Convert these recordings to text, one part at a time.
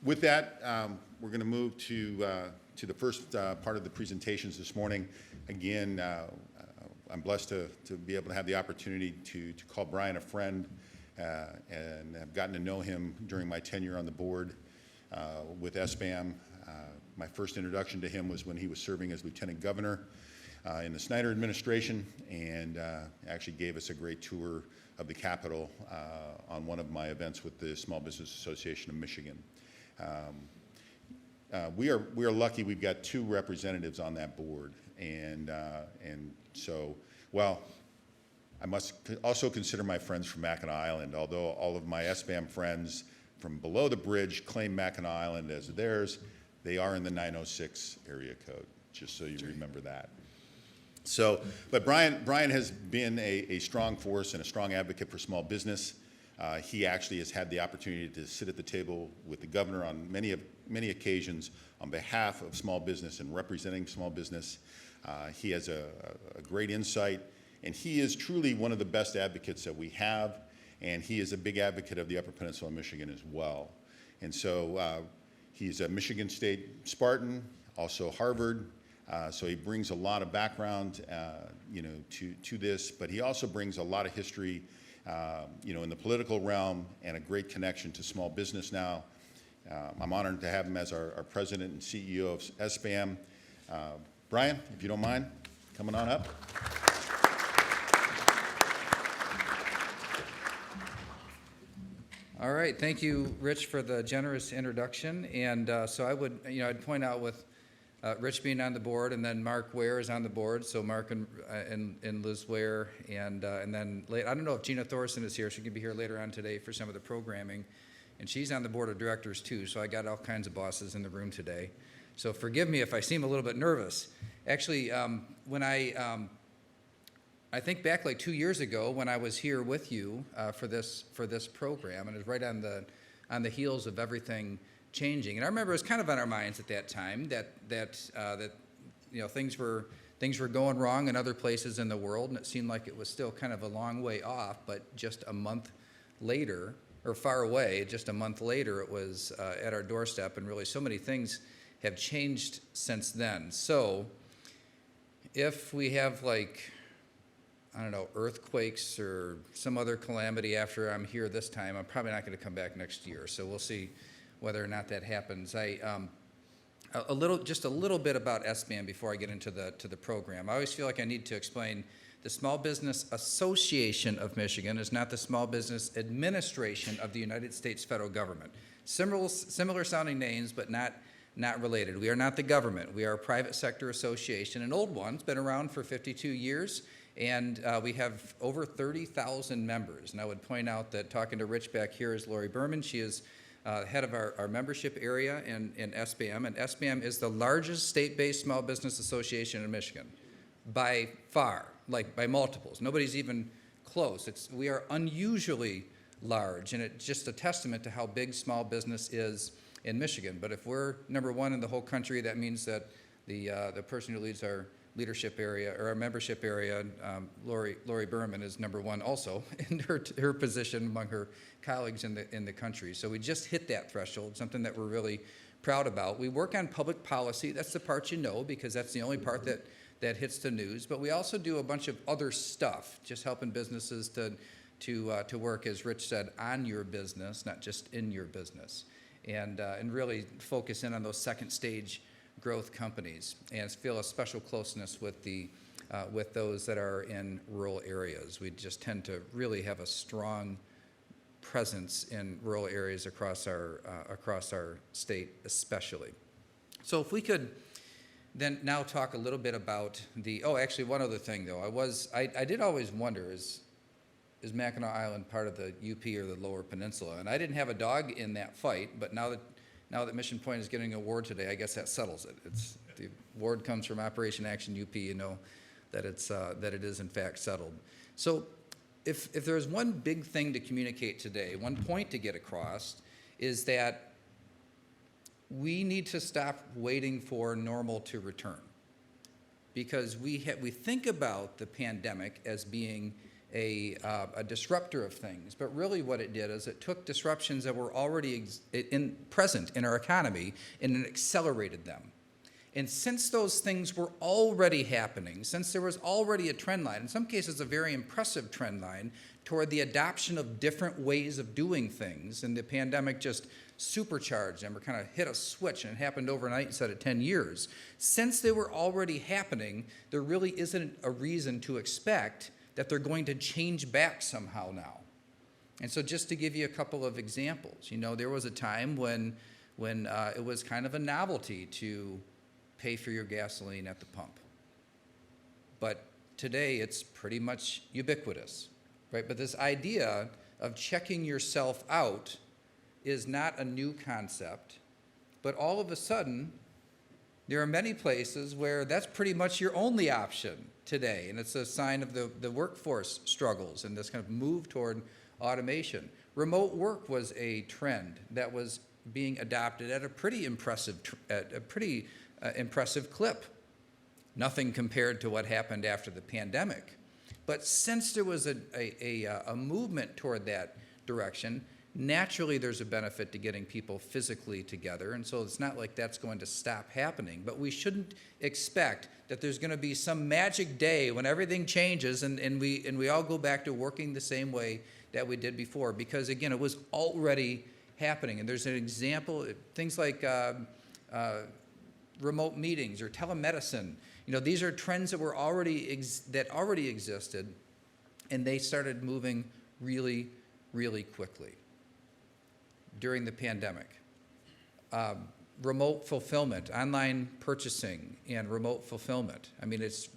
with that, we're going to move to the first part of the presentations this morning. Again, I'm blessed to be able to have the opportunity to call Brian a friend, and I've gotten to know him during my tenure on the board with SBAM. My first introduction to him was when he was serving as Lieutenant Governor in the Snyder administration, and actually gave us a great tour of the Capitol on one of my events with the Small Business Association of Michigan. We are lucky we've got 2 representatives on that board, and so, well, I must also consider my friends from Mackinac Island, although all of my SBAM friends from below the bridge claim Mackinac Island as theirs. They are in the 906 area code, just so you remember that. So, but Brian has been a strong force and a strong advocate for small business. He actually has had the opportunity to sit at the table with the governor on many occasions on behalf of small business and representing small business. He has a great insight, and he is truly one of the best advocates that we have, and he is a big advocate of the Upper Peninsula of Michigan as well. And so he's a Michigan State Spartan, also Harvard. So he brings a lot of background, to this, but he also brings a lot of history, in the political realm, and a great connection to small business now. I'm honored to have him as our president and CEO of SBAM. Brian, if you don't mind, coming on up. All right, thank you, Rich, for the generous introduction. And so I would, I'd point out with Rich being on the board, and then Mark Ware is on the board. So Mark and Liz Ware, and then I don't know if Gina Thorson is here. She could be here later on today for some of the programming, and she's on the board of directors too. So I got all kinds of bosses in the room today. So forgive me if I seem a little bit nervous. Actually, when I think back like 2 years ago when I was here with you for this program, and it was right on the heels of everything changing. And I remember it was kind of on our minds at that time that things were going wrong in other places in the world, and it seemed like it was still kind of a long way off. But just a month later, or far away, just a month later, it was at our doorstep, and really so many things have changed since then. So if we have earthquakes or some other calamity after I'm here this time, I'm probably not going to come back next year. So we'll see whether or not that happens. Just a little bit about SBAM before I get into the program. I always feel like I need to explain the Small Business Association of Michigan is not the Small Business Administration of the United States federal government. Similar sounding names, but not related. We are not the government. We are a private sector association, an old one. It's been around for 52 years. And we have over 30,000 members. And I would point out that talking to Rich back here is Lori Berman. She is head of our membership area in SBAM. And SBAM is the largest state-based small business association in Michigan by far, like by multiples. Nobody's even close. We are unusually large, and it's just a testament to how big small business is in Michigan. But if we're number 1 in the whole country, that means that the person who leads our leadership area or our membership area, Lori Berman, is number 1 also in her position among her colleagues in the country. So we just hit that threshold, something that we're really proud about. We work on public policy. That's the part because that's the only part that hits the news. But we also do a bunch of other stuff, just helping businesses to work, as Rich said, on your business, not just in your business, and really focus in on those second stage growth companies, and feel a special closeness with those that are in rural areas. We just tend to really have a strong presence in rural areas across our state, especially. So if we could then now talk a little bit about actually one other thing though. I did always wonder, is Mackinac Island part of the UP or the Lower Peninsula? And I didn't have a dog in that fight, but now that Mission Point is getting an award today, I guess that settles it. The award comes from Operation Action UP. You know that it is in fact settled. So if there's one big thing to communicate today, one point to get across, is that we need to stop waiting for normal to return, because we think about the pandemic as being a disruptor of things. But really what it did is it took disruptions that were already present in our economy and it accelerated them. And since those things were already happening, since there was already a trend line, in some cases a very impressive trend line, toward the adoption of different ways of doing things, and the pandemic just supercharged them or kind of hit a switch, and it happened overnight instead of 10 years. Since they were already happening, there really isn't a reason to expect that they're going to change back somehow now. And so just to give you a couple of examples, there was a time when it was kind of a novelty to pay for your gasoline at the pump. But today it's pretty much ubiquitous, right? But this idea of checking yourself out is not a new concept, but all of a sudden, there are many places where that's pretty much your only option today, and it's a sign of the workforce struggles and this kind of move toward automation. Remote work was a trend that was being adopted at a pretty impressive clip. Nothing compared to what happened after the pandemic. But since there was a movement toward that direction, naturally there's a benefit to getting people physically together, and so it's not like that's going to stop happening. But we shouldn't expect that there's going to be some magic day when everything changes and we all go back to working the same way that we did before, because again, it was already happening. And there's an example, things like remote meetings or telemedicine. These are trends that were already existed, and they started moving really, really quickly during the pandemic. Remote fulfillment, online purchasing, and remote fulfillment. It's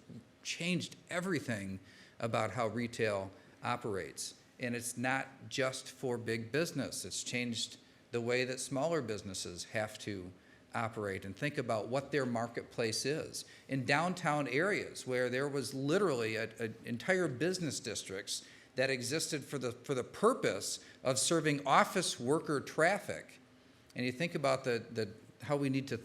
changed everything about how retail operates. And it's not just for big business. It's changed the way that smaller businesses have to operate and think about what their marketplace is. In downtown areas where there was literally entire business districts that existed for the purpose of serving office worker traffic. And you think about how we need to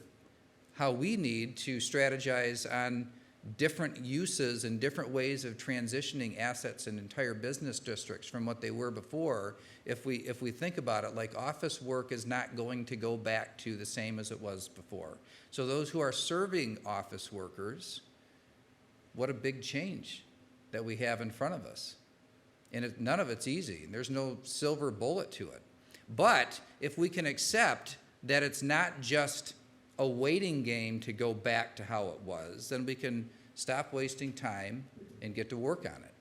strategize on different uses and different ways of transitioning assets in entire business districts from what they were before. If we think about it, like office work is not going to go back to the same as it was before. So those who are serving office workers, what a big change that we have in front of us. And none of it's easy. There's no silver bullet to it. But if we can accept that it's not just a waiting game to go back to how it was, then we can stop wasting time and get to work on it.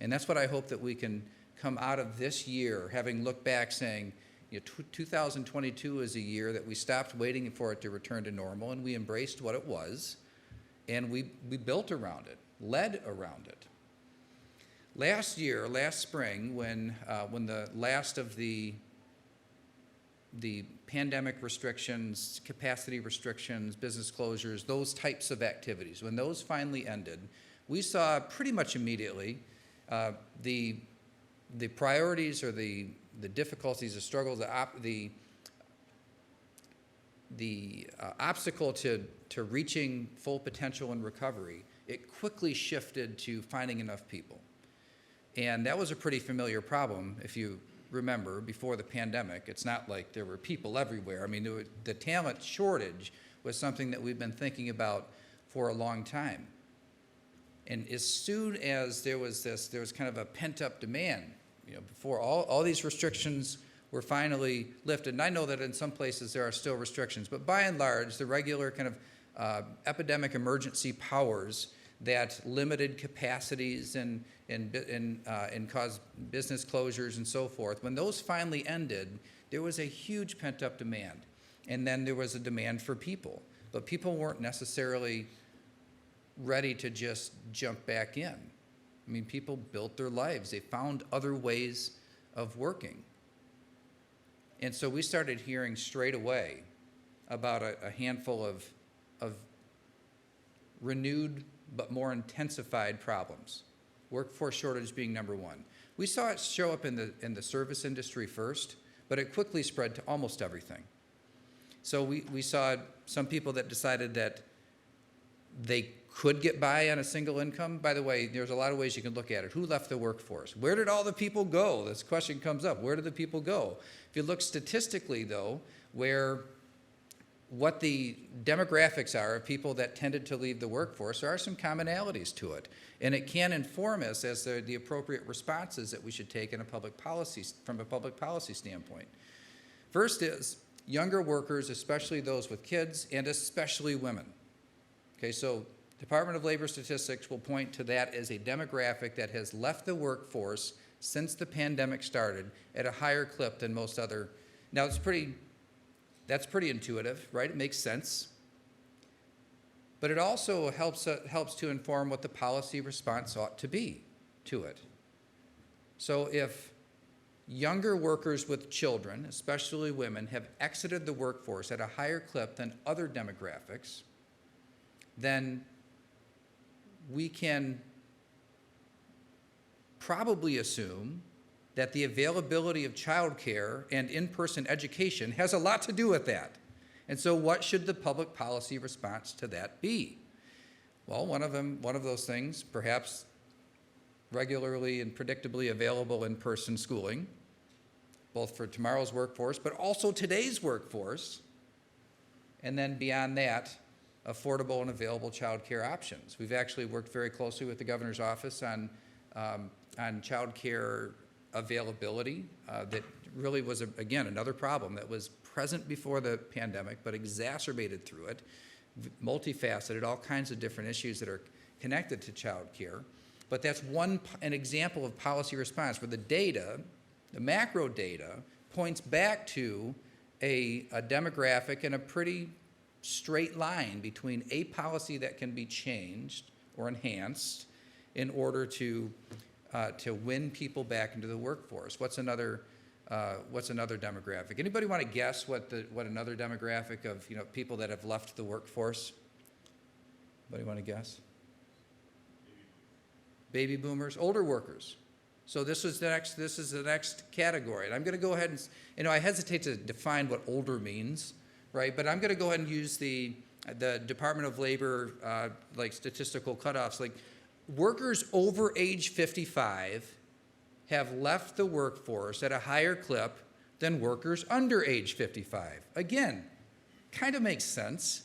And that's what I hope that we can come out of this year, having looked back saying, 2022 is a year that we stopped waiting for it to return to normal, and we embraced what it was, and we built around it, led around it. Last spring, when the last of the pandemic restrictions, capacity restrictions, business closures, those types of activities, when those finally ended, we saw pretty much immediately the priorities or the difficulties, the struggles, the obstacle to reaching full potential and recovery. It quickly shifted to finding enough people. And that was a pretty familiar problem, if you remember, before the pandemic. It's not like there were people everywhere. The talent shortage was something that we've been thinking about for a long time. And as soon as there was kind of a pent-up demand, before all these restrictions were finally lifted. And I know that in some places there are still restrictions, but by and large, the regular kind of epidemic emergency powers that limited capacities and caused business closures and so forth, when those finally ended, there was a huge pent-up demand. And then there was a demand for people. But people weren't necessarily ready to just jump back in. People built their lives. They found other ways of working. And so we started hearing straight away about a handful of renewed but more intensified problems. Workforce shortage being number one. We saw it show up in the service industry first, but it quickly spread to almost everything. So we saw some people that decided that they could get by on a single income. By the way, there's a lot of ways you can look at it. Who left the workforce? Where did all the people go? This question comes up. Where did the people go? If you look statistically, though, what the demographics are of people that tended to leave the workforce, there are some commonalities to it. And it can inform us as to the appropriate responses that we should take in from a public policy standpoint. First is younger workers, especially those with kids, and especially women. Okay, so Department of Labor statistics will point to that as a demographic that has left the workforce since the pandemic started at a higher clip than most other. Now, that's pretty intuitive, right? It makes sense. But it also helps to inform what the policy response ought to be to it. So if younger workers with children, especially women, have exited the workforce at a higher clip than other demographics, then we can probably assume that the availability of childcare and in-person education has a lot to do with that. And so what should the public policy response to that be? Well, one of those things, perhaps regularly and predictably available in-person schooling, both for tomorrow's workforce, but also today's workforce. And then beyond that, affordable and available child care options. We've actually worked very closely with the governor's office on child care availability that really was, again, another problem that was present before the pandemic but exacerbated through it, multifaceted, all kinds of different issues that are connected to child care. But that's an example of policy response where the data, the macro data, points back to a demographic and a pretty straight line between a policy that can be changed or enhanced in order to win people back into the workforce. What's another demographic? Anybody want to guess what another demographic of people that have left the workforce? Anybody want to guess? Baby boomers, older workers. So this is the next category. And I'm going to go ahead and I hesitate to define what older means, right? But I'm going to go ahead and use the Department of Labor like statistical cutoffs. Like workers over age 55 have left the workforce at a higher clip than workers under age 55. Again, kind of makes sense,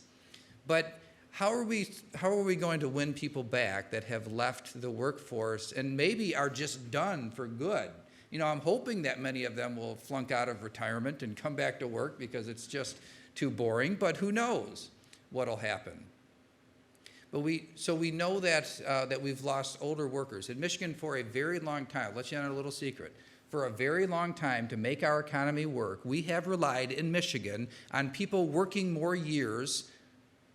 but how are we going to win people back that have left the workforce and maybe are just done for good? I'm hoping that many of them will flunk out of retirement and come back to work because it's just too boring, but who knows what'll happen. But we know that we've lost older workers. In Michigan for a very long time, I'll let you in on a little secret, for a very long time to make our economy work, we have relied in Michigan on people working more years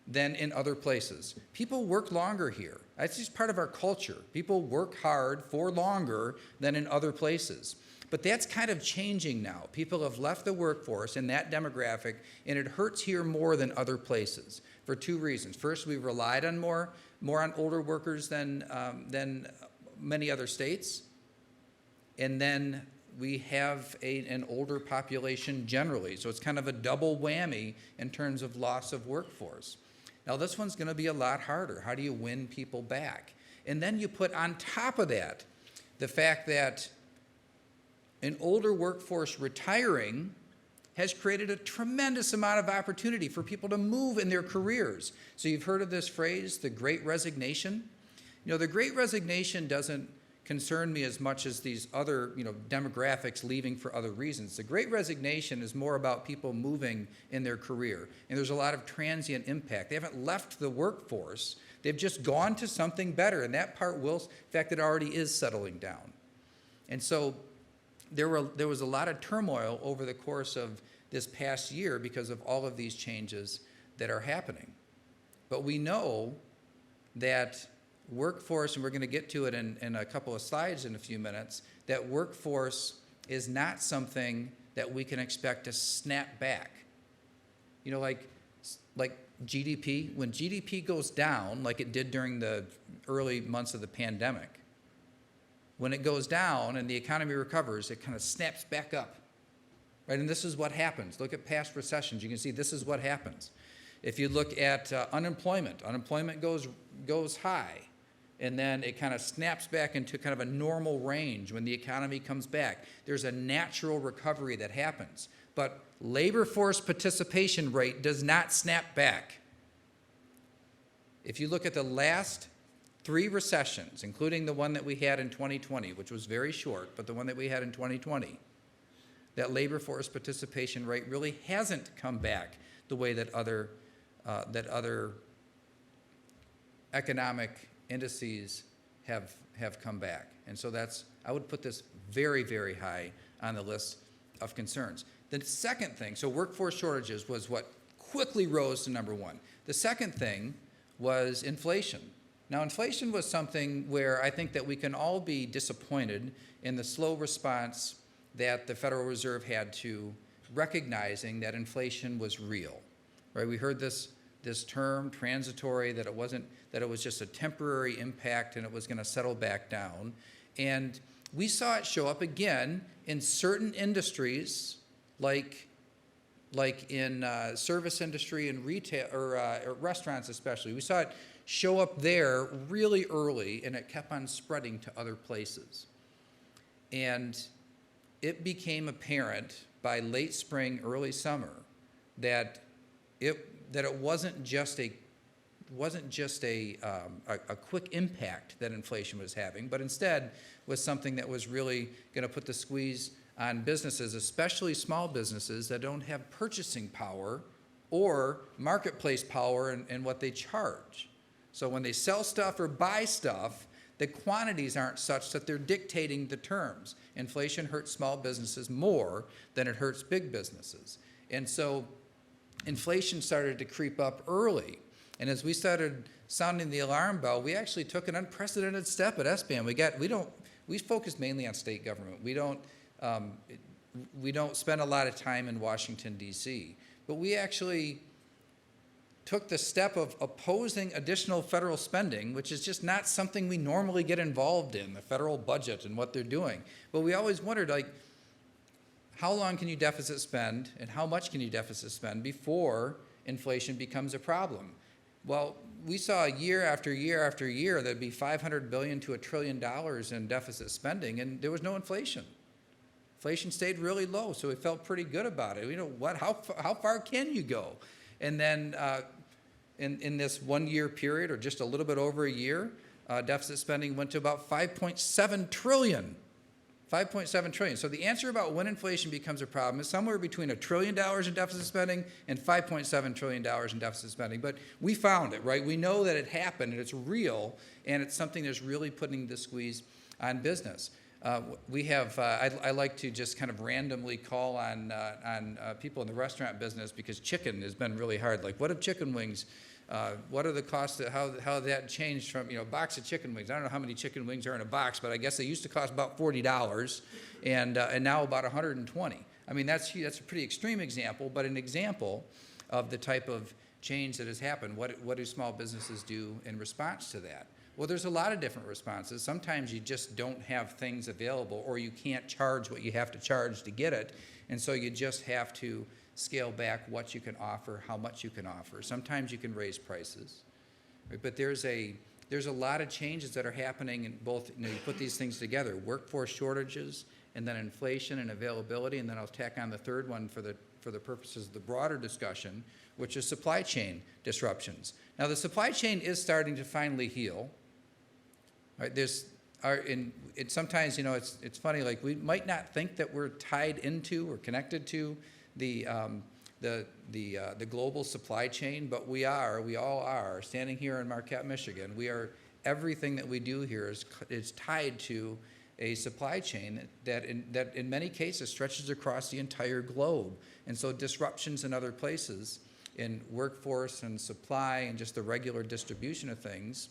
than in other places. People work longer here. That's just part of our culture. People work hard for longer than in other places. But that's kind of changing now. People have left the workforce in that demographic, and it hurts here more than other places for two reasons. First, we've relied on more on older workers than many other states. And then we have an older population generally. So it's kind of a double whammy in terms of loss of workforce. Now, this one's going to be a lot harder. How do you win people back? And then you put on top of that the fact that an older workforce retiring has created a tremendous amount of opportunity for people to move in their careers. So you've heard of this phrase, the Great Resignation. The Great Resignation doesn't concern me as much as these other, demographics leaving for other reasons. The Great Resignation is more about people moving in their career, and there's a lot of transient impact. They haven't left the workforce. They've just gone to something better, and that part will, in fact, it already is settling down. And so there was a lot of turmoil over the course of this past year because of all of these changes that are happening. But we know that workforce, and we're going to get to it in a couple of slides in a few minutes, that workforce is not something that we can expect to snap back. Like GDP, when GDP goes down, like it did during the early months of the pandemic, when it goes down and the economy recovers, it kind of snaps back up, right? And this is what happens. Look at past recessions. You can see this is what happens. If you look at unemployment goes high, and then it kind of snaps back into kind of a normal range when the economy comes back. There's a natural recovery that happens. But labor force participation rate does not snap back. If you look at the last 3 recessions, including the one that we had in 2020, which was very short, but the one that we had in 2020, that labor force participation rate really hasn't come back the way that other economic indices have come back. And so I would put this very, very high on the list of concerns. The second thing, so workforce shortages was what quickly rose to number 1. The second thing was inflation. Now, inflation was something where I think that we can all be disappointed in the slow response that the Federal Reserve had to recognizing that inflation was real, right? We heard this term, transitory, that it was just a temporary impact and it was going to settle back down. And we saw it show up again in certain industries, like in service industry and retail, or restaurants especially. We saw it show up there really early, and it kept on spreading to other places. And it became apparent by late spring, early summer, that it wasn't just a quick impact that inflation was having, but instead was something that was really going to put the squeeze on businesses, especially small businesses that don't have purchasing power or marketplace power in what they charge. So when they sell stuff or buy stuff, the quantities aren't such that they're dictating the terms. Inflation hurts small businesses more than it hurts big businesses. And so inflation started to creep up early. And as we started sounding the alarm bell, we actually took an unprecedented step at SBAM. We focused mainly on state government. We don't spend a lot of time in Washington, D.C. But we actually took the step of opposing additional federal spending, which is just not something we normally get involved in, the federal budget and what they're doing. But we always wondered, how long can you deficit spend and how much can you deficit spend before inflation becomes a problem? Well, we saw year after year after year there'd be $500 billion to $1 trillion in deficit spending, and there was no inflation. Inflation stayed really low, so we felt pretty good about it. How far can you go? And then in this 1 year period, or just a little bit over a year, deficit spending went to about $5.7 trillion. $5.7 trillion. So the answer about when inflation becomes a problem is somewhere between $1 trillion in deficit spending and $5.7 trillion in deficit spending. But we found it, right? We know that it happened and it's real, and it's something that's really putting the squeeze on business. I like to just kind of randomly call on people in the restaurant business because chicken has been really hard. Like, what if chicken wings, what are the costs, how that changed from, a box of chicken wings? I don't know how many chicken wings are in a box, but I guess they used to cost about $40 and now about $120. I mean, that's a pretty extreme example, but an example of the type of change that has happened. What do small businesses do in response to that? Well, there's a lot of different responses. Sometimes you just don't have things available, or you can't charge what you have to charge to get it, and so you just have to scale back what you can offer, how much you can offer. Sometimes you can raise prices, right? But there's a lot of changes that are happening in both. You put these things together: workforce shortages, and then inflation and availability, and then I'll tack on the third one for the purposes of the broader discussion, which is supply chain disruptions. Now, the supply chain is starting to finally heal. Right, sometimes, it's funny, like we might not think that we're tied into or connected to the global supply chain, but we all are. Standing here in Marquette, Michigan, everything that we do here is tied to a supply chain that in many cases stretches across the entire globe. And so disruptions in other places in workforce and supply and just the regular distribution of things,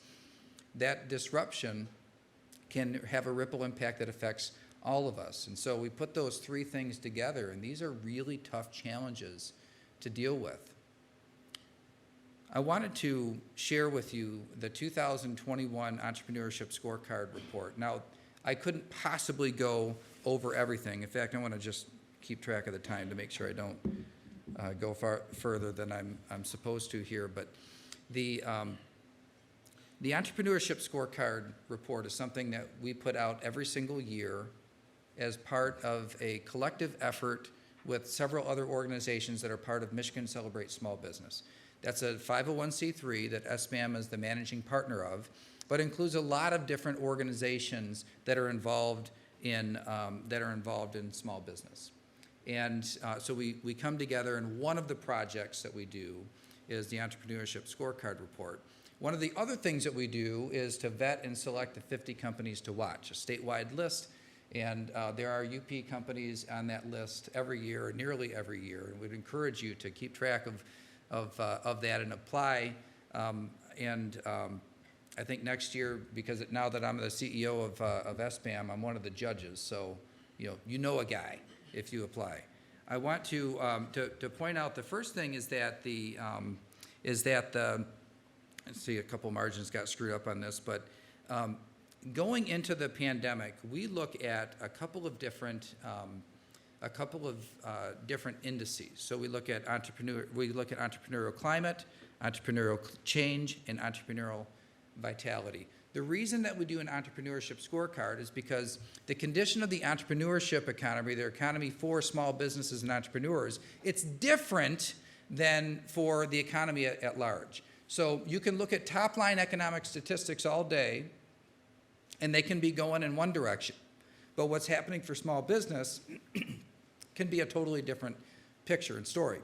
that disruption can have a ripple impact that affects all of us. And so we put those three things together, and these are really tough challenges to deal with. I wanted to share with you the 2021 Entrepreneurship Scorecard Report. Now, I couldn't possibly go over everything. In fact, I want to just keep track of the time to make sure I don't go further than I'm supposed to here, but the entrepreneurship scorecard report is something that we put out every single year as part of a collective effort with several other organizations that are part of Michigan Celebrate Small Business. That's a 501c3 that SBAM is the managing partner of, but includes a lot of different organizations that are involved in small business. And so we come together, and one of the projects that we do is the Entrepreneurship Scorecard Report. One of the other things that we do is to vet and select the 50 companies to watch, a statewide list, and there are UP companies on that list every year, nearly every year, and we'd encourage you to keep track of that and apply. I think next year, because now that I'm the CEO of SBAM, I'm one of the judges, so you know a guy if you apply. I want to point out the first thing is that let's see, a couple margins got screwed up on this, but going into the pandemic, we look at a couple of different indices. So we look at entrepreneurial climate, entrepreneurial change, and entrepreneurial vitality. The reason that we do an entrepreneurship scorecard is because the condition of the entrepreneurship economy, the economy for small businesses and entrepreneurs, it's different than for the economy at large. So you can look at top-line economic statistics all day, and they can be going in one direction. But what's happening for small business can be a totally different picture and story.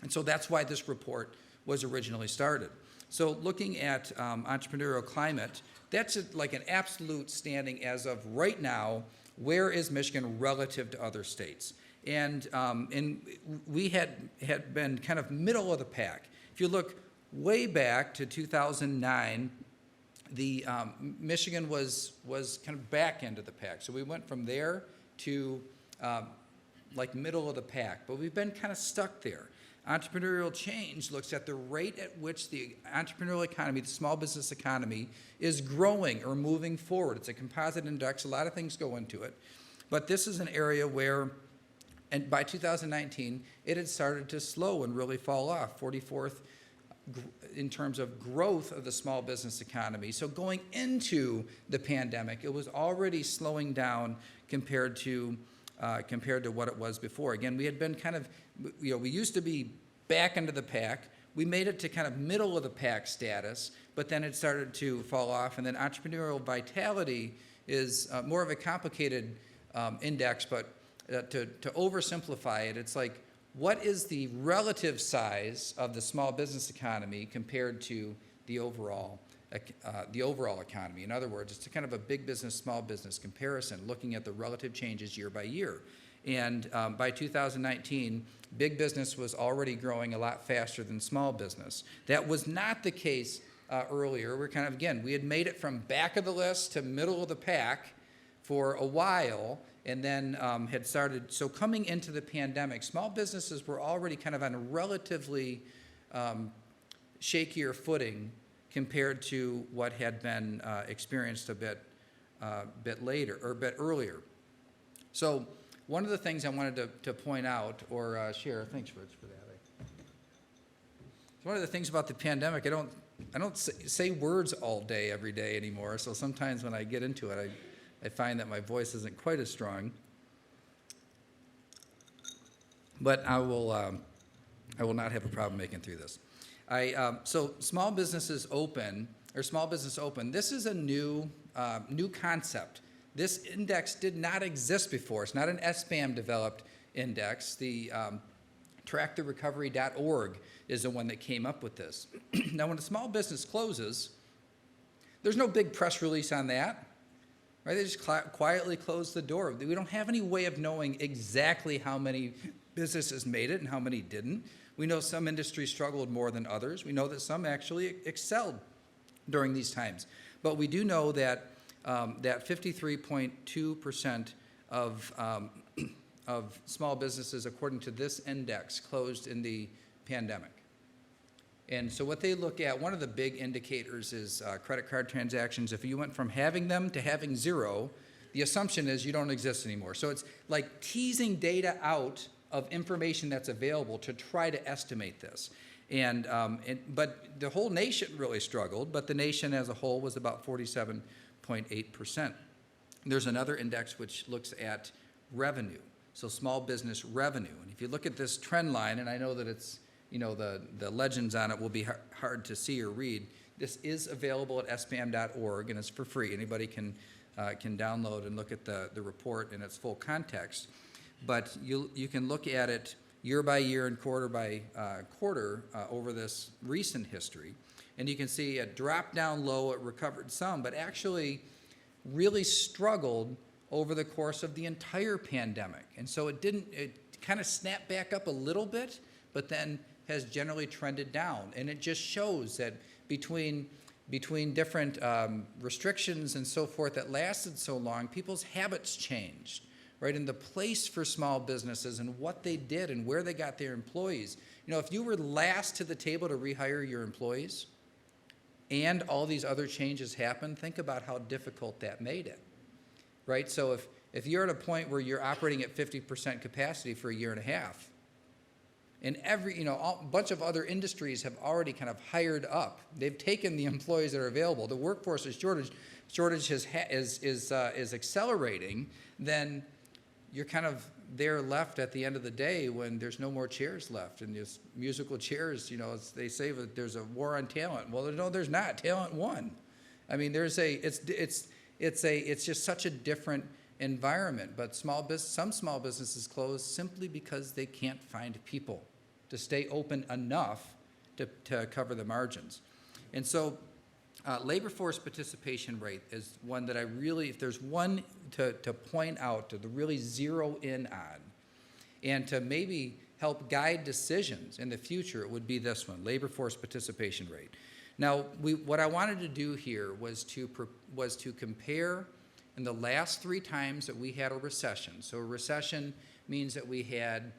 And so that's why this report was originally started. So looking at entrepreneurial climate, that's like an absolute standing as of right now, where is Michigan relative to other states? And we had been kind of middle of the pack. If you look way back to 2009, the Michigan was kind of back end of the pack. So we went from there to like middle of the pack, but we've been kind of stuck there. Entrepreneurial change looks at the rate at which the entrepreneurial economy, the small business economy, is growing or moving forward. It's a composite index. A lot of things go into it. But this is an area where, and by 2019, it had started to slow and really fall off, 44th in terms of growth of the small business economy. So going into the pandemic, it was already slowing down compared to what it was before. Again, we had been kind of, we used to be back into the pack. We made it to kind of middle of the pack status, but then it started to fall off. And then entrepreneurial vitality is more of a complicated index, but to oversimplify it, it's like, what is the relative size of the small business economy compared to the overall economy? In other words, it's kind of a big business, small business comparison, looking at the relative changes year by year. And by 2019, big business was already growing a lot faster than small business. That was not the case earlier. We're kind of, again, we had made it from back of the list to middle of the pack for a while, and then had started, so coming into the pandemic, small businesses were already kind of on a relatively shakier footing compared to what had been experienced a bit later, or a bit earlier. So one of the things I wanted to point out, or share, thanks Rich for that. One of the things about the pandemic, I don't say words all day, every day anymore, so sometimes when I get into it, I find that my voice isn't quite as strong, but I will not have a problem making through this. So small businesses open, or small business open, this is a new concept. This index did not exist before. It's not an SBAM developed index. The tracktherecovery.org is the one that came up with this. Now, when a small business closes, there's no big press release on that. Right? They just quietly close the door. We don't have any way of knowing exactly how many businesses made it and how many didn't. We know some industries struggled more than others. We know that some actually excelled during these times. But we do know that 53.2% of small businesses, according to this index, closed in the pandemic. And so what they look at, one of the big indicators is credit card transactions. If you went from having them to having zero, the assumption is you don't exist anymore. So it's like teasing data out of information that's available to try to estimate this. But the whole nation really struggled, but the nation as a whole was about 47.8%. There's another index which looks at revenue, so small business revenue. And if you look at this trend line, and I know that it's, the legends on it will be hard to see or read, this is available at sbam.org, and it's for free. Anybody can download and look at the report in its full context. But you can look at it year by year and quarter by quarter over this recent history. And you can see it dropped down low, it recovered some, but actually really struggled over the course of the entire pandemic. And so it kind of snapped back up a little bit, but then has generally trended down. And it just shows that between different restrictions and so forth that lasted so long, people's habits changed, right? And the place for small businesses and what they did and where they got their employees. If you were last to the table to rehire your employees and all these other changes happened, think about how difficult that made it, right? So if you're at a point where you're operating at 50% capacity for a year and a half, and a bunch of other industries have already kind of hired up. They've taken the employees that are available. The workforce shortage is accelerating. Then you're kind of there left at the end of the day when there's no more chairs left, and just musical chairs. They say that there's a war on talent. Well, no, there's not. Talent won. I mean, it's just such a different environment. But some small businesses close simply because they can't find people to stay open enough to cover the margins. And so labor force participation rate is one that I really, if there's one to point out, to really zero in on, and to maybe help guide decisions in the future, it would be this one, labor force participation rate. Now, what I wanted to do here was to compare in the last 3 times that we had a recession. So a recession means that we had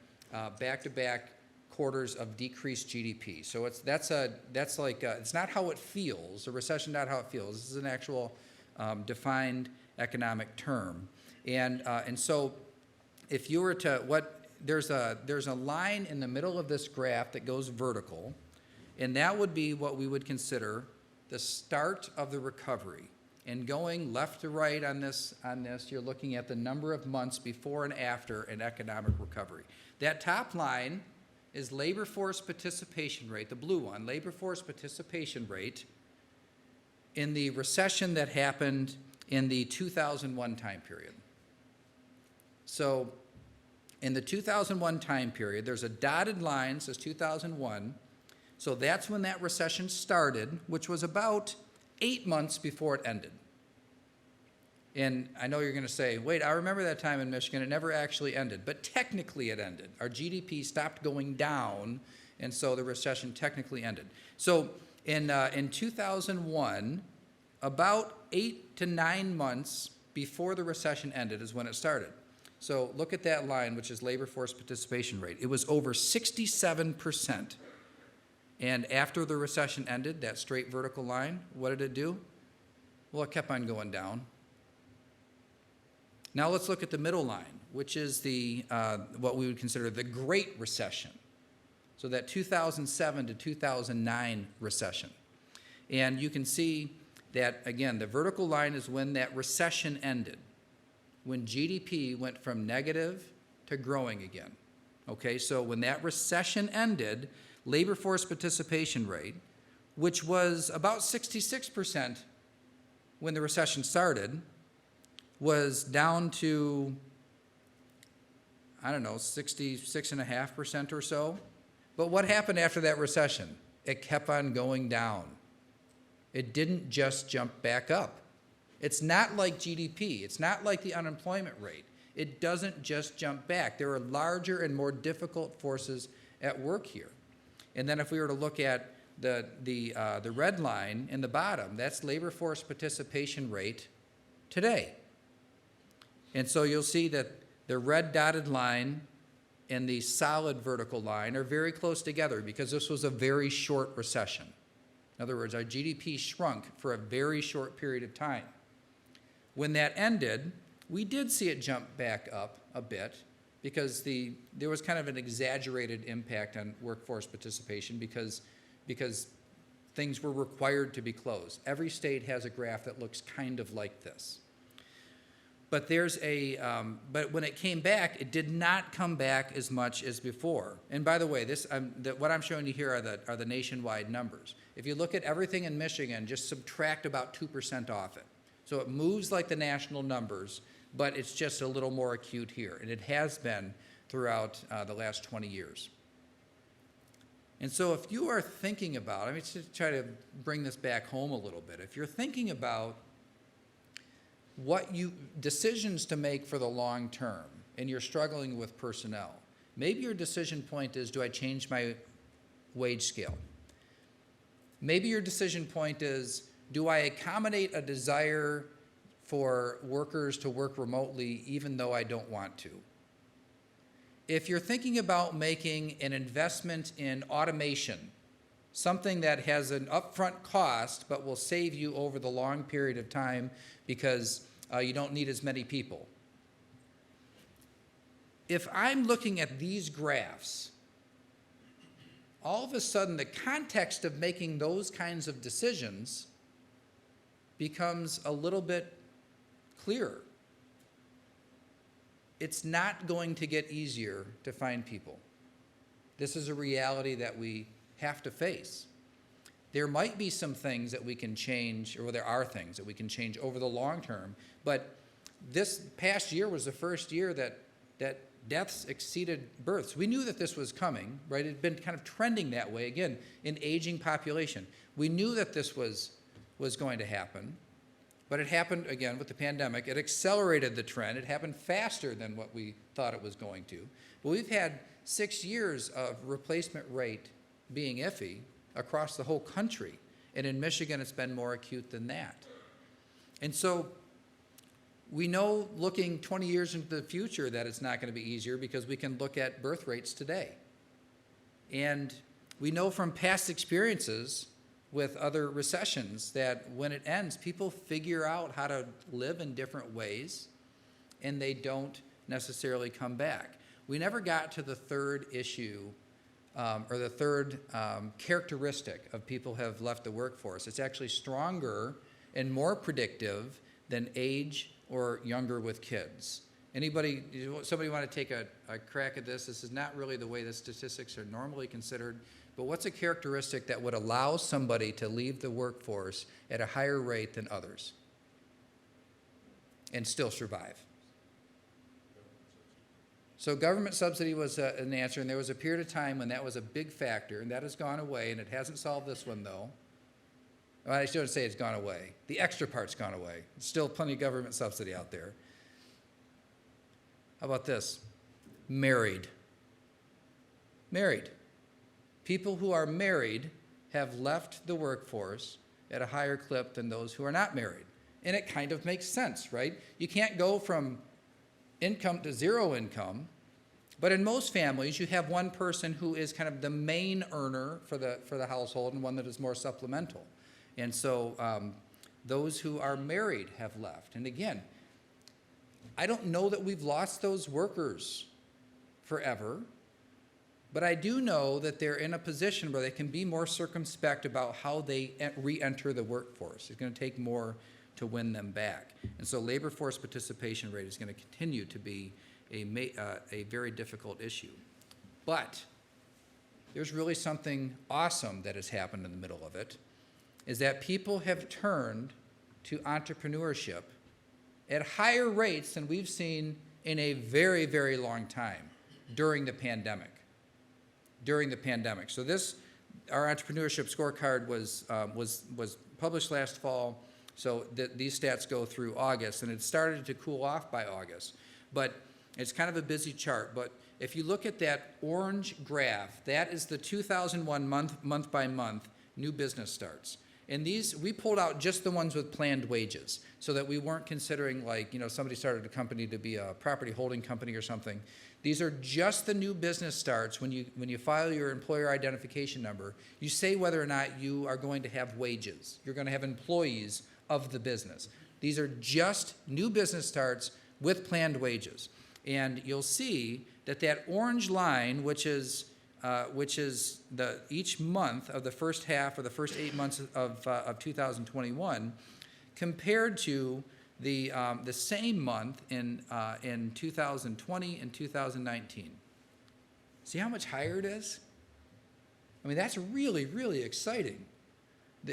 back-to-back quarters of decreased GDP. So it's not how it feels. A recession, not how it feels. This is an actual defined economic term. And so if you were to there's a line in the middle of this graph that goes vertical, and that would be what we would consider the start of the recovery. And going left to right on this, you're looking at the number of months before and after an economic recovery. That top line is labor force participation rate, the blue one, labor force participation rate in the recession that happened in the 2001 time period. So in the 2001 time period, there's a dotted line, says 2001. So that's when that recession started, which was about 8 months before it ended. And I know you're going to say, wait, I remember that time in Michigan. It never actually ended. But technically it ended. Our GDP stopped going down, and so the recession technically ended. So in 2001, about 8 to 9 months before the recession ended is when it started. So look at that line, which is labor force participation rate. It was over 67%. And after the recession ended, that straight vertical line, what did it do? Well, it kept on going down. Now let's look at the middle line, which is the what we would consider the Great Recession. So that 2007 to 2009 recession. And you can see that, again, the vertical line is when that recession ended, when GDP went from negative to growing again. Okay, so when that recession ended, labor force participation rate, which was about 66% when the recession started, was down to, 66.5% or so. But what happened after that recession? It kept on going down. It didn't just jump back up. It's not like GDP. It's not like the unemployment rate. It doesn't just jump back. There are larger and more difficult forces at work here. And then if we were to look at the red line in the bottom, that's labor force participation rate today. And so you'll see that the red dotted line and the solid vertical line are very close together because this was a very short recession. In other words, our GDP shrunk for a very short period of time. When that ended, we did see it jump back up a bit, because there was kind of an exaggerated impact on workforce participation because things were required to be closed. Every state has a graph that looks kind of like this. But but when it came back, it did not come back as much as before. And by the way, what I'm showing you here are the nationwide numbers. If you look at everything in Michigan, just subtract about 2% off it. So it moves like the national numbers, but it's just a little more acute here. And it has been throughout the last 20 years. And so if you are thinking about, let me just try to bring this back home a little bit. If you're thinking about decisions to make for the long term, and you're struggling with personnel, maybe your decision point is, do I change my wage scale? Maybe your decision point is, do I accommodate a desire for workers to work remotely even though I don't want to? If you're thinking about making an investment in automation, something that has an upfront cost but will save you over the long period of time because you don't need as many people. If I'm looking at these graphs, all of a sudden the context of making those kinds of decisions becomes a little bit clearer. It's not going to get easier to find people. This is a reality that we have to face. There might be some things that we can change, or there are things that we can change over the long term, but this past year was the first year that deaths exceeded births. We knew that this was coming, right? It had been kind of trending that way, again, in aging population. We knew that this was going to happen, but it happened, again, with the pandemic. It accelerated the trend. It happened faster than what we thought it was going to. But we've had 6 years of replacement rate being iffy across the whole country. And in Michigan, it's been more acute than that. And so we know looking 20 years into the future that it's not going to be easier because we can look at birth rates today. And we know from past experiences with other recessions that when it ends, people figure out how to live in different ways and they don't necessarily come back. We never got to the third issue or the third characteristic of people who have left the workforce. It's actually stronger and more predictive than age or younger with kids. Somebody want to take a crack at this? This is not really the way the statistics are normally considered, but what's a characteristic that would allow somebody to leave the workforce at a higher rate than others and still survive? So government subsidy was an answer, and there was a period of time when that was a big factor, and that has gone away, and it hasn't solved this one, though. Well, I shouldn't say it's gone away. The extra part's gone away. There's still plenty of government subsidy out there. How about this? Married. Married. People who are married have left the workforce at a higher clip than those who are not married. And it kind of makes sense, right? You can't go from income to zero income, but in most families, you have one person who is kind of the main earner for the household and one that is more supplemental. And so those who are married have left. And again, I don't know that we've lost those workers forever, but I do know that they're in a position where they can be more circumspect about how they re-enter the workforce. It's going to take more to win them back. And so labor force participation rate is going to continue to be a very difficult issue. But there's really something awesome that has happened in the middle of it, is that people have turned to entrepreneurship at higher rates than we've seen in a very, very long time during the pandemic. So our entrepreneurship scorecard was published last fall. So these stats go through August, and it started to cool off by August. But it's kind of a busy chart. But if you look at that orange graph, that is the 2001 month by month new business starts. And these, we pulled out just the ones with planned wages so that we weren't considering, like, somebody started a company to be a property holding company or something. These are just the new business starts. When you file your employer identification number, you say whether or not you are going to have wages. You're going to have employees of the business. These are just new business starts with planned wages. And you'll see that that orange line, which is the each month of the first half or the first 8 months of 2021, compared to the same month in 2020 and 2019. See how much higher it is? I mean, that's really, really exciting.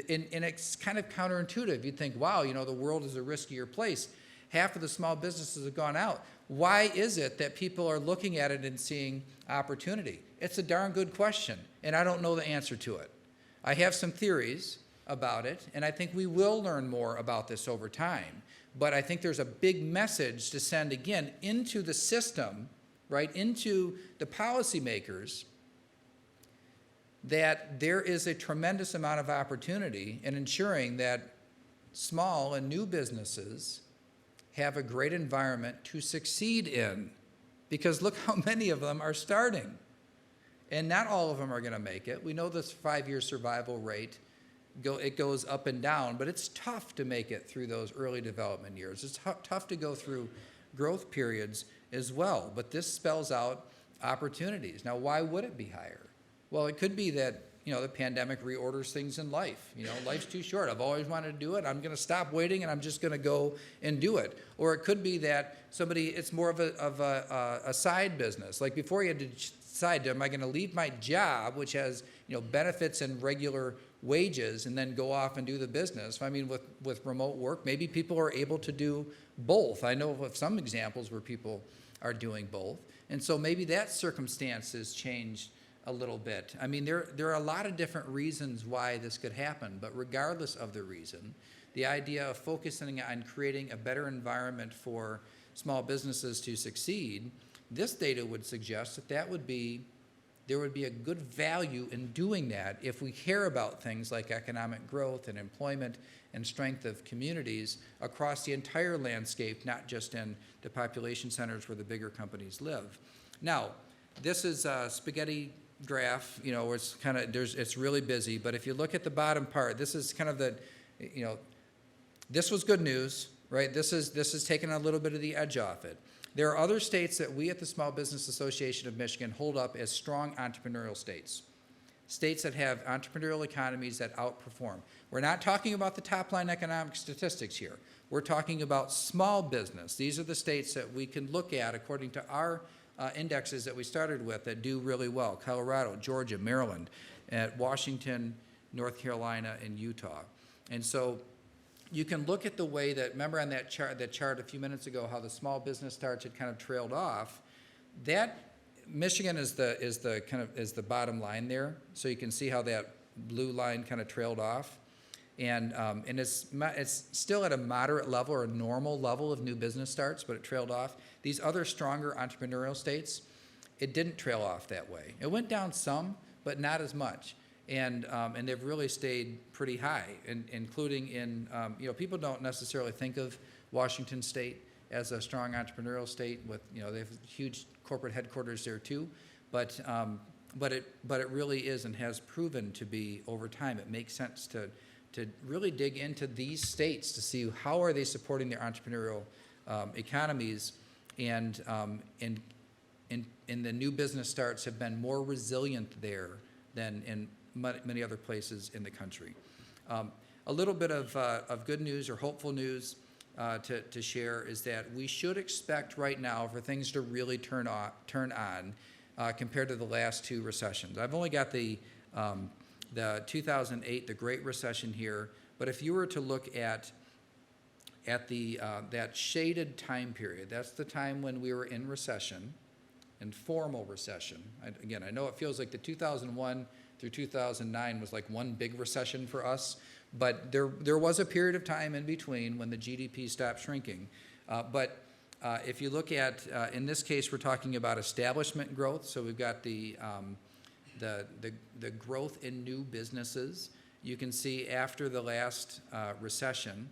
And it's kind of counterintuitive. You'd think, wow, you know, the world is a riskier place. Half of the small businesses have gone out. Why is it that people are looking at it and seeing opportunity? It's a darn good question, and I don't know the answer to it. I have some theories about it, and I think we will learn more about this over time. But I think there's a big message to send, again, into the system, right, into the policymakers, that there is a tremendous amount of opportunity in ensuring that small and new businesses have a great environment to succeed in. Because look how many of them are starting. And not all of them are going to make it. We know this 5-year survival rate, it goes up and down, but it's tough to make it through those early development years. It's tough to go through growth periods as well. But this spells out opportunities. Now, why would it be higher? Well, it could be that, you know, the pandemic reorders things in life. You know, life's too short. I've always wanted to do it. I'm going to stop waiting, and I'm just going to go and do it. Or it could be that it's more of a side business. Like before, you had to decide, am I going to leave my job, which has, you know, benefits and regular wages, and then go off and do the business? I mean, with remote work, maybe people are able to do both. I know of some examples where people are doing both. And so maybe that circumstance has changed a little bit. I mean, there are a lot of different reasons why this could happen, but regardless of the reason, the idea of focusing on creating a better environment for small businesses to succeed, this data would suggest that there would be a good value in doing that if we care about things like economic growth and employment and strength of communities across the entire landscape, not just in the population centers where the bigger companies live. Now, this is a spaghetti graph, you know, where it's really busy, but if you look at the bottom part, this is kind of this was good news, right? This is taking a little bit of the edge off it. There are other states that we at the Small Business Association of Michigan hold up as strong entrepreneurial states. States that have entrepreneurial economies that outperform. We're not talking about the top line economic statistics here. We're talking about small business. These are the states that we can look at according to our indexes that we started with that do really well: Colorado, Georgia, Maryland, Washington, North Carolina, and Utah. And so you can look at the way that, remember on that chart a few minutes ago, how the small business starts had kind of trailed off. That Michigan is the bottom line there. So you can see how that blue line kind of trailed off. And it's still at a moderate level or a normal level of new business starts, but it trailed off. These other stronger entrepreneurial states, it didn't trail off that way. It went down some, but not as much. And they've really stayed pretty high, including in, you know, people don't necessarily think of Washington State as a strong entrepreneurial state with, you know, they have huge corporate headquarters there too, but it really is and has proven to be over time. It makes sense to really dig into these states to see how are they supporting their entrepreneurial economies, and the new business starts have been more resilient there than in many other places in the country. A little bit of good news or hopeful news to share is that we should expect right now for things to really turn on compared to the last two recessions. I've only got the 2008, the Great Recession here, but if you were to look at that shaded time period, that's the time when we were in recession, in formal recession. Again, I know it feels like the 2001 through 2009 was like one big recession for us, but there was a period of time in between when the GDP stopped shrinking. But if you look at, in this case, we're talking about establishment growth, so we've got the growth in new businesses. You can see after the last recession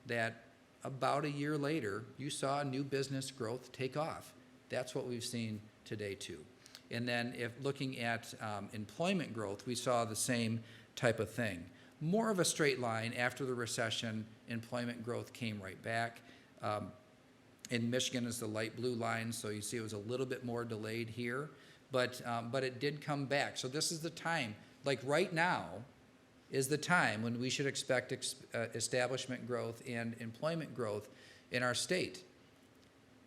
that about a year later, you saw new business growth take off. That's what we've seen today too. And then if looking at employment growth, we saw the same type of thing. More of a straight line. After the recession, employment growth came right back. In Michigan is the light blue line, so you see it was a little bit more delayed here, but it did come back. So this is the time, like right now is the time when we should expect establishment growth and employment growth in our state.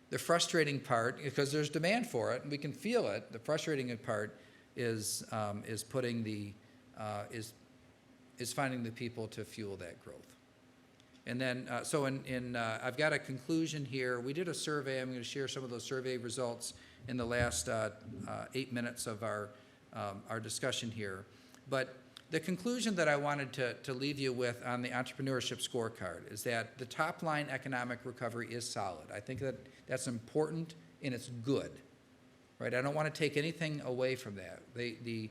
The frustrating part, because there's demand for it and we can feel it, the frustrating part is finding the people to fuel that growth. And then, so I've got a conclusion here. We did a survey. I'm going to share some of those survey results in the last 8 minutes of our discussion here. But the conclusion that I wanted to leave you with on the entrepreneurship scorecard is that the top line economic recovery is solid. I think that that's important and it's good, right? I don't want to take anything away from that. The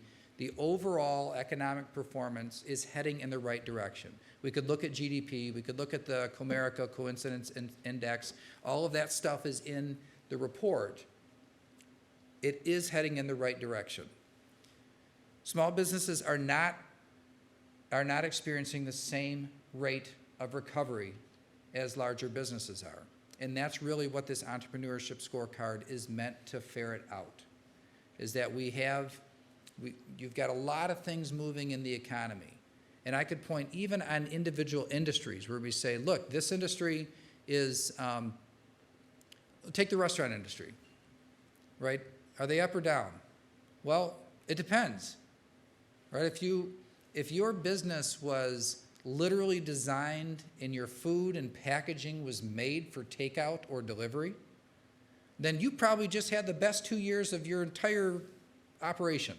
overall economic performance is heading in the right direction. We could look at GDP, we could look at the Comerica Coincidence Index. All of that stuff is in the report. It is heading in the right direction. Small businesses are not experiencing the same rate of recovery as larger businesses are. And that's really what this entrepreneurship scorecard is meant to ferret out, is that you've got a lot of things moving in the economy. And I could point even on individual industries where we say, look, this industry is, take the restaurant industry, right? Are they up or down? Well, it depends, right? If your business was literally designed and your food and packaging was made for takeout or delivery, then you probably just had the best 2 years of your entire operation.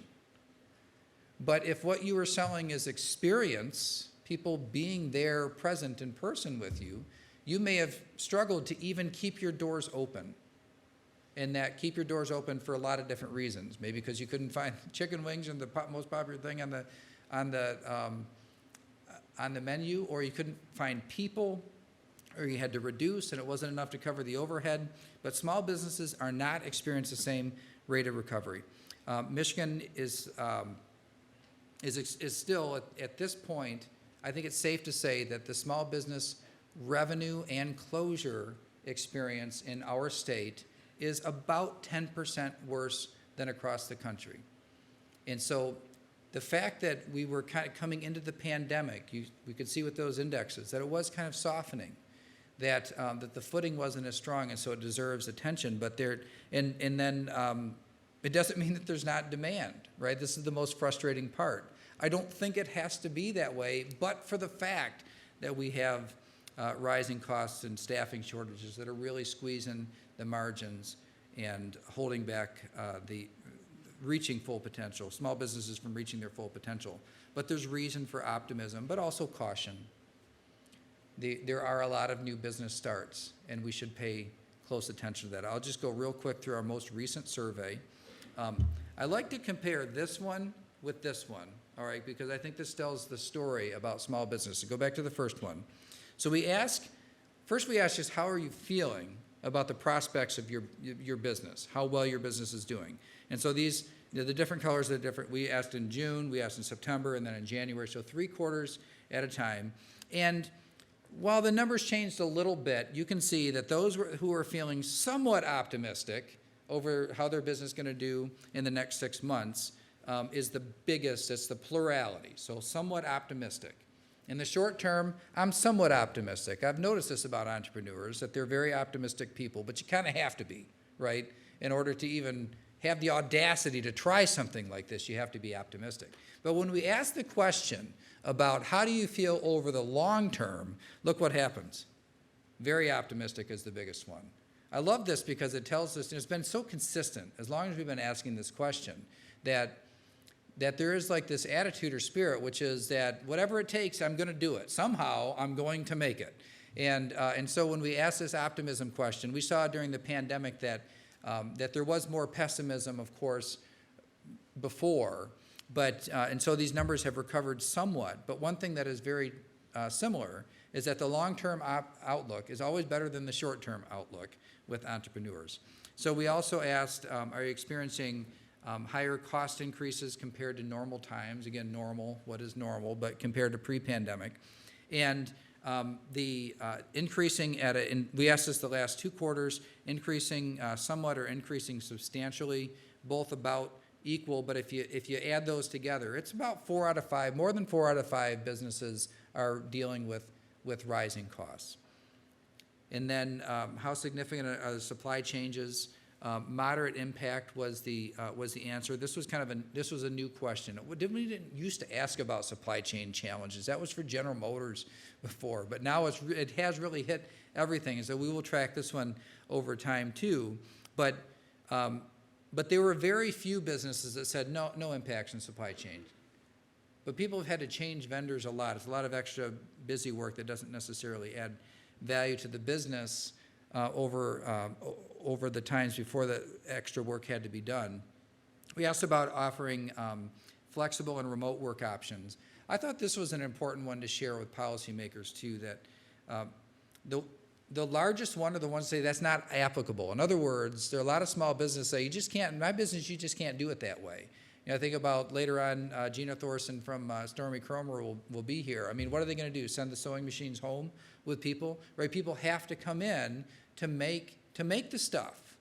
But if what you were selling is experience, people being there present in person with you, you may have struggled to even keep your doors open. And that keep your doors open for a lot of different reasons. Maybe because you couldn't find chicken wings and the most popular thing on the menu, or you couldn't find people, or you had to reduce and it wasn't enough to cover the overhead. But small businesses are not experiencing the same rate of recovery. Michigan is still, at this point, I think it's safe to say that the small business revenue and closure experience in our state is about 10% worse than across the country. And so the fact that we were kind of coming into the pandemic, we could see with those indexes that it was kind of softening, that the footing wasn't as strong, and so it deserves attention. But it doesn't mean that there's not demand, right? This is the most frustrating part. I don't think it has to be that way, but for the fact that we have rising costs and staffing shortages that are really squeezing the margins and holding back reaching full potential, small businesses from reaching their full potential. But there's reason for optimism, but also caution. There are a lot of new business starts, and we should pay close attention to that. I'll just go real quick through our most recent survey. I like to compare this one with this one, all right, because I think this tells the story about small business. So go back to the first one. So first we ask just how are you feeling about the prospects of your business, how well your business is doing. And so these, the different colors are different. We asked in June, we asked in September, and then in January, so 3 quarters at a time. And while the numbers changed a little bit, you can see that those who are feeling somewhat optimistic over how their business is going to do in the next 6 months is the biggest. It's the plurality, so somewhat optimistic. In the short term, I'm somewhat optimistic. I've noticed this about entrepreneurs, that they're very optimistic people, but you kind of have to be, right? In order to even have the audacity to try something like this, you have to be optimistic. But when we ask the question about how do you feel over the long term, look what happens. Very optimistic is the biggest one. I love this because it tells us, and it's been so consistent, as long as we've been asking this question, that there is like this attitude or spirit, which is that whatever it takes, I'm going to do it. Somehow, I'm going to make it. And so when we ask this optimism question, we saw during the pandemic that there was more pessimism, of course, before. And so these numbers have recovered somewhat. But one thing that is very similar is that the long-term outlook is always better than the short-term outlook with entrepreneurs. So we also asked, are you experiencing higher cost increases compared to normal times? Again, normal, what is normal, but compared to pre-pandemic. And Increasing we asked this the last 2 quarters, increasing somewhat or increasing substantially, both about equal, but if you add those together, it's about 4 out of 5, more than 4 out of 5 businesses are dealing with rising costs. And then how significant are the supply changes? Moderate impact was the answer. This was this was a new question. We didn't used to ask about supply chain challenges. That was for General Motors before, but now it has really hit everything. And so we will track this one over time too. But there were very few businesses that said no impacts in supply chain. But people have had to change vendors a lot. It's a lot of extra busy work that doesn't necessarily add value to the business over the times before the extra work had to be done. We asked about offering flexible and remote work options. I thought this was an important one to share with policymakers too, that the largest one are the ones that say that's not applicable. In other words, there are a lot of small businesses say, you just can't, in my business, you just can't do it that way. I think about later on, Gina Thorson from Stormy Cromer will be here. I mean, what are they going to do? Send the sewing machines home with people? Right? People have to come in to make the stuff,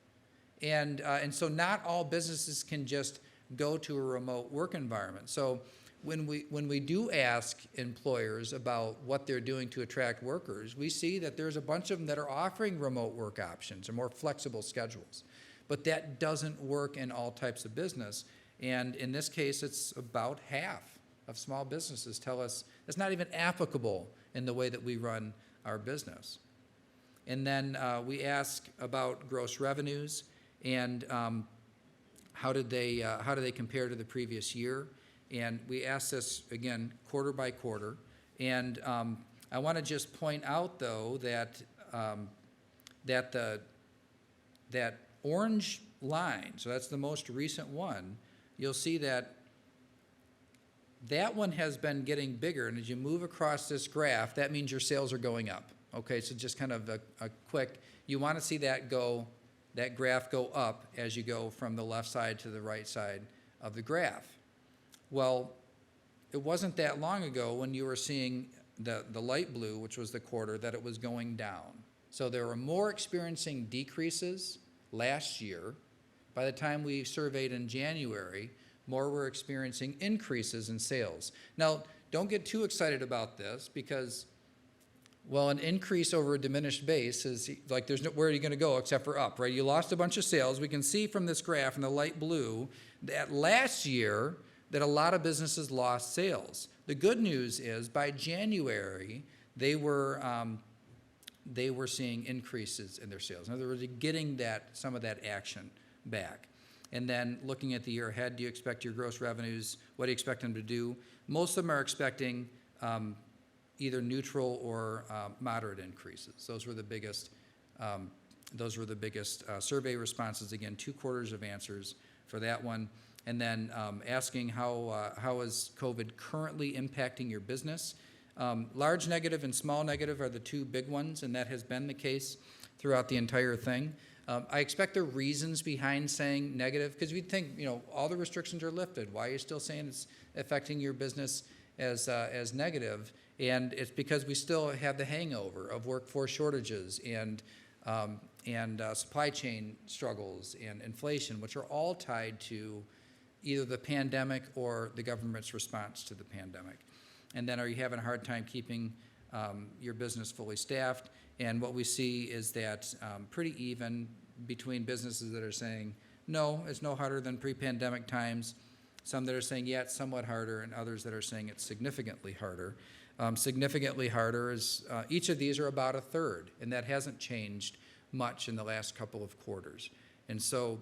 and so not all businesses can just go to a remote work environment. So when we do ask employers about what they're doing to attract workers, we see that there's a bunch of them that are offering remote work options or more flexible schedules, but that doesn't work in all types of business. And in this case, it's about half of small businesses tell us it's not even applicable in the way that we run our business. And then we ask about gross revenues and how did they compare to the previous year? And we ask this again quarter by quarter. And I want to just point out though that that orange line, so that's the most recent one. You'll see that one has been getting bigger, and as you move across this graph, that means your sales are going up. Okay, so just kind of a quick, you want to see that graph go up as you go from the left side to the right side of the graph. Well, it wasn't that long ago when you were seeing the light blue, which was the quarter, that it was going down. So there were more experiencing decreases last year. By the time we surveyed in January, more were experiencing increases in sales. Now, don't get too excited about this because, well, an increase over a diminished base is like where are you going to go except for up, right? You lost a bunch of sales. We can see from this graph in the light blue that last year that a lot of businesses lost sales. The good news is by January, they were seeing increases in their sales. In other words, getting some of that action back. And then looking at the year ahead, do you expect your gross revenues, what do you expect them to do? Most of them are expecting either neutral or moderate increases. Those were the biggest survey responses. Again, 2 quarters of answers for that one. And then asking how is COVID currently impacting your business? Large negative and small negative are the 2 big ones, and that has been the case throughout the entire thing. I expect the reasons behind saying negative, because we'd think, all the restrictions are lifted. Why are you still saying it's affecting your business as negative? And it's because we still have the hangover of workforce shortages and supply chain struggles and inflation, which are all tied to either the pandemic or the government's response to the pandemic. And then are you having a hard time keeping your business fully staffed? And what we see is that pretty even between businesses that are saying, no, it's no harder than pre-pandemic times, some that are saying, yeah, it's somewhat harder, and others that are saying it's significantly harder. Significantly harder is, each of these are about a third, and that hasn't changed much in the last couple of quarters. And so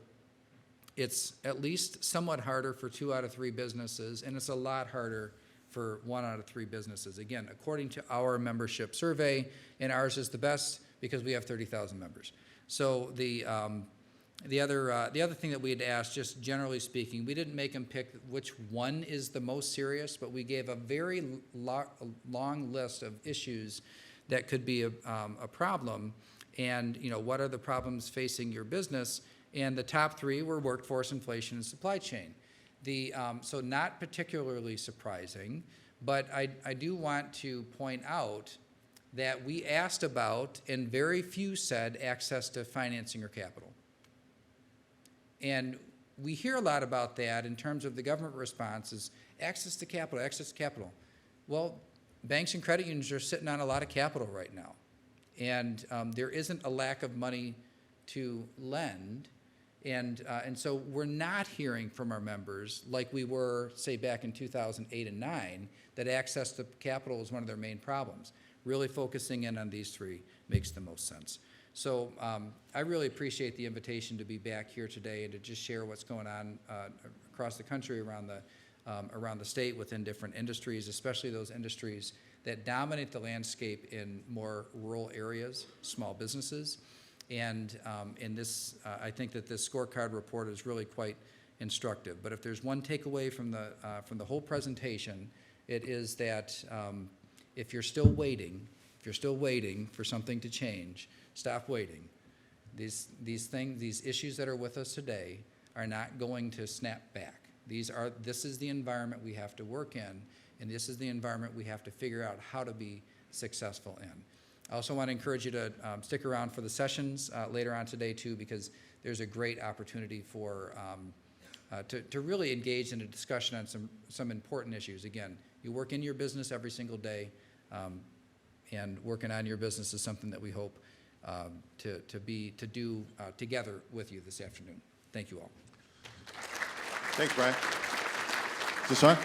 it's at least somewhat harder for 2 out of 3 businesses, and it's a lot harder for 1 out of 3 businesses. Again, according to our membership survey, and ours is the best because we have 30,000 members. So the other thing that we had asked, just generally speaking, we didn't make them pick which one is the most serious, but we gave a very long list of issues that could be a problem, and what are the problems facing your business? And the top 3 were workforce, inflation, and supply chain. So not particularly surprising, but I do want to point out that we asked about, and very few said access to financing or capital. And we hear a lot about that in terms of the government response is access to capital, access to capital. Well, banks and credit unions are sitting on a lot of capital right now. And there isn't a lack of money to lend. And so we're not hearing from our members like we were, say, back in 2008 and 9, that access to capital is one of their main problems. Really focusing in on these three makes the most sense. So I really appreciate the invitation to be back here today and to just share what's going on across the country, around the state, within different industries, especially those industries that dominate the landscape in more rural areas, small businesses. And in this, I think that this scorecard report is really quite instructive. But if there's one takeaway from the whole presentation, it is that if you're still waiting for something to change, stop waiting. These issues that are with us today are not going to snap back. This is the environment we have to work in, and this is the environment we have to figure out how to be successful in. I also want to encourage you to stick around for the sessions later on today too, because there's a great opportunity for to really engage in a discussion on some important issues. Again, you work in your business every single day, and working on your business is something that we hope to do together with you this afternoon. Thank you all. Thanks, Brian. Is this on?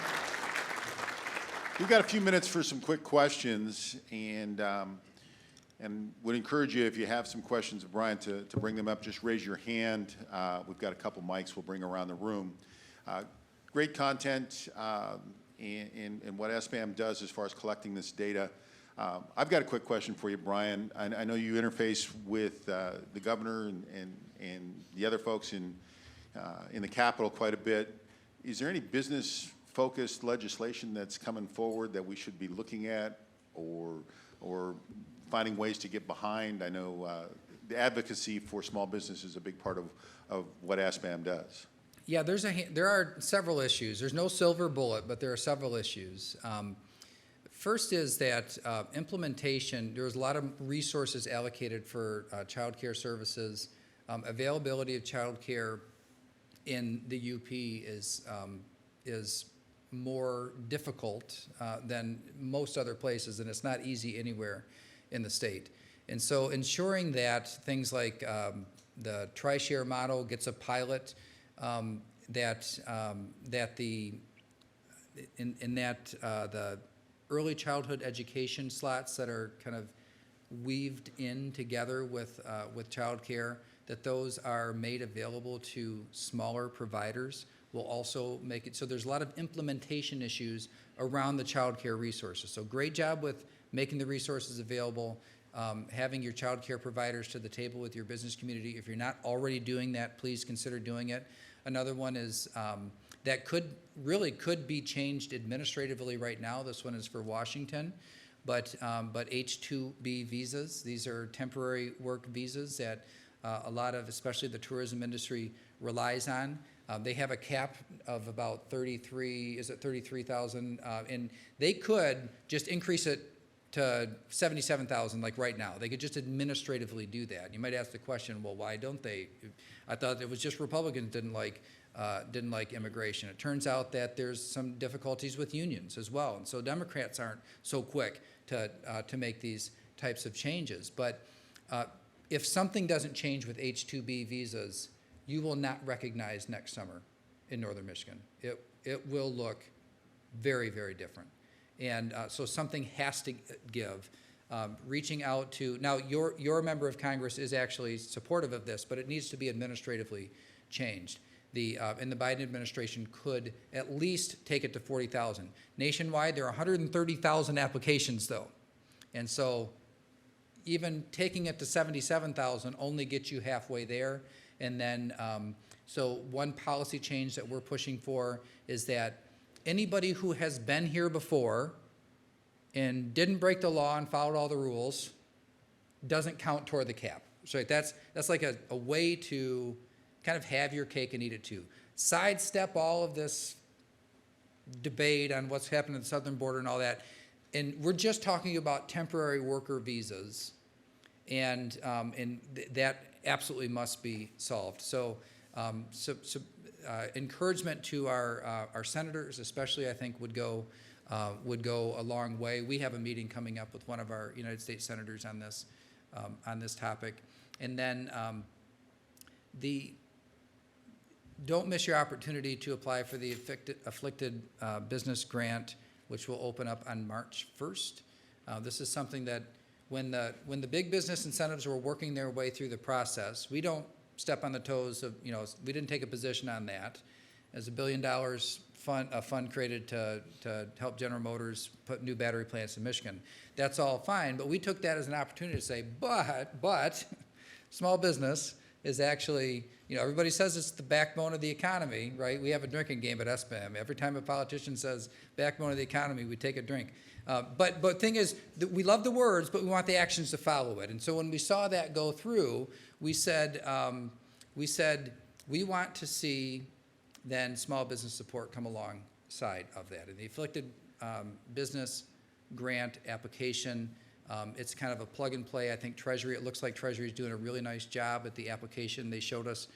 We've got a few minutes for some quick questions, and would encourage you, if you have some questions of Brian, to bring them up. Just raise your hand. We've got a couple mics we'll bring around the room. Great content in what SBAM does as far as collecting this data. I've got a quick question for you, Brian. I know you interface with the governor and the other folks in the Capitol quite a bit. Is there any business-focused legislation that's coming forward that we should be looking at or finding ways to get behind? I know the advocacy for small business is a big part of what ASBAM does. Yeah, there are several issues. There's no silver bullet, but there are several issues. First is that implementation, there's a lot of resources allocated for child care services. Availability of child care in the UP is more difficult than most other places, and it's not easy anywhere in the state. And so ensuring that things like the tri-share model gets a pilot, the early childhood education slots that are kind of weaved in together with child care, that those are made available to smaller providers will also make it so there's a lot of implementation issues around the child care resources. So great job with making the resources available, having your child care providers to the table with your business community. If you're not already doing that, please consider doing it. Another one is that could be changed administratively right now. This one is for Washington, but H-2B visas. These are temporary work visas that a lot of, especially the tourism industry, relies on. They have a cap of about 33,000, and they could just increase it to 77,000 like right now. They could just administratively do that. You might ask the question, well, why don't they? I thought it was just Republicans didn't like immigration. It turns out that there's some difficulties with unions as well, and so Democrats aren't so quick to make these types of changes. But if something doesn't change with H-2B visas, you will not recognize next summer in northern Michigan. It will look very, very different. And so something has to give. Reaching out to, now your member of Congress is actually supportive of this, but it needs to be administratively changed. And the Biden administration could at least take it to 40,000. Nationwide, there are 130,000 applications though. And so even taking it to 77,000 only gets you halfway there. And then, so one policy change that we're pushing for is that anybody who has been here before and didn't break the law and followed all the rules doesn't count toward the cap. So that's like a way to kind of have your cake and eat it too. Sidestep all of this debate on what's happened at the southern border and all that. And we're just talking about temporary worker visas, and that absolutely must be solved. So, encouragement to our senators, especially, I think would go a long way. We have a meeting coming up with one of our United States senators on this topic, and then don't miss your opportunity to apply for the afflicted business grant, which will open up on March 1st. This is something that when the big business incentives were working their way through the process, we don't step on the toes of, we didn't take a position on that. As $1 billion fund created to help General Motors put new battery plants in Michigan. That's all fine, but we took that as an opportunity to say, but small business is actually, everybody says it's the backbone of the economy, right? We have a drinking game at SBAM. Every time a politician says backbone of the economy, we take a drink. But thing is, we love the words, but we want the actions to follow it. And so when we saw that go through, we said we want to see then small business support come alongside of that. And the afflicted business grant application, it's kind of a plug and play. I think Treasury, it looks like Treasury is doing a really nice job at the application they showed us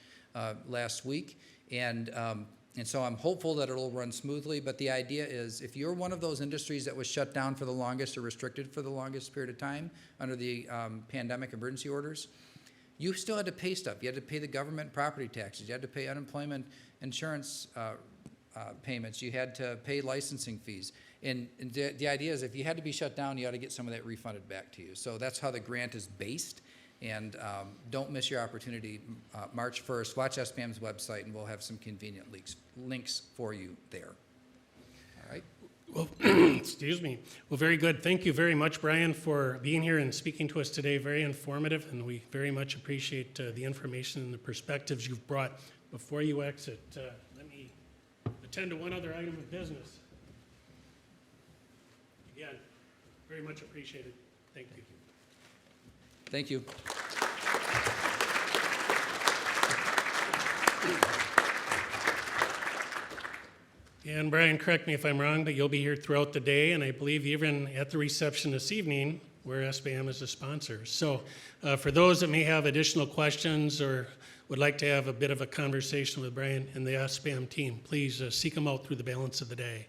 last week. And so I'm hopeful that it'll run smoothly, but the idea is if you're one of those industries that was shut down for the longest or restricted for the longest period of time under the pandemic emergency orders, you still had to pay stuff. You had to pay the government property taxes. You had to pay unemployment insurance payments. You had to pay licensing fees. And the idea is if you had to be shut down, you ought to get some of that refunded back to you. So that's how the grant is based. And don't miss your opportunity. March 1st, watch SBAM's website, and we'll have some convenient links for you there. All right? Well, excuse me. Well, very good. Thank you very much, Brian, for being here and speaking to us today. Very informative, and we very much appreciate the information and the perspectives you've brought. Before you exit, let me attend to one other item of business. Again, very much appreciated. Thank you. Thank you. And Brian, correct me if I'm wrong, but you'll be here throughout the day, and I believe even at the reception this evening, where SBAM is a sponsor. So for those that may have additional questions or would like to have a bit of a conversation with Brian and the SBAM team, please seek them out through the balance of the day.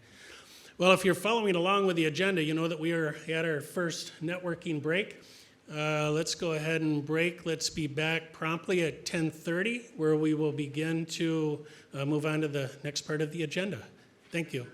Well, if you're following along with the agenda, you know that we are at our first networking break. Let's go ahead and break. Let's be back promptly at 10:30, where we will begin to move on to the next part of the agenda. Thank you.